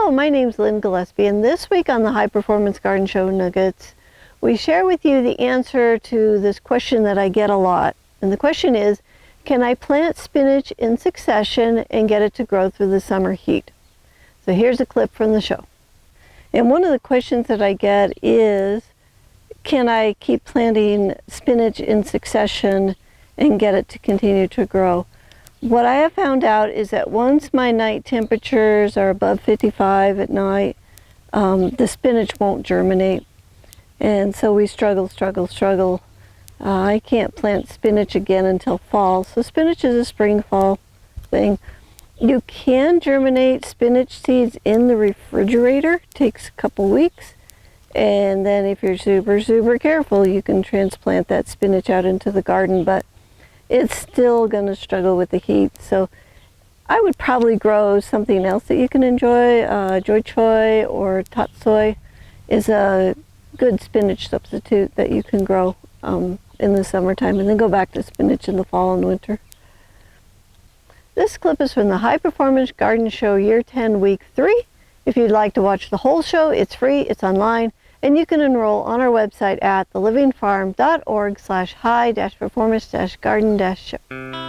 Hello, my name's Lynn Gillespie, and this week on the High Performance Garden Show Nuggets, we share with you the answer to this question that I get a lot. And the question is, can I plant spinach in succession and get it to grow through the summer heat? So here's a clip from the show. And one of the questions that I get is, can I keep planting spinach in succession and get it to continue to grow? What I have found out is that once my night temperatures are above 55 at night, the spinach won't germinate. And so we struggle. I can't plant spinach again until fall. So spinach is a spring-fall thing. You can germinate spinach seeds in the refrigerator. It takes a couple weeks. And then if you're super careful, you can transplant that spinach out into the garden. But it's still going to struggle with the heat. So I would probably grow something else that you can enjoy. Joy choy or tatsoi is a good spinach substitute that you can grow in the summertime, and then go back to spinach in the fall and winter. This clip is from the High Performance Garden Show Year 10 Week 3. If you'd like to watch the whole show, it's free, it's online, and you can enroll on our website at thelivingfarm.org/high-performance-garden-show.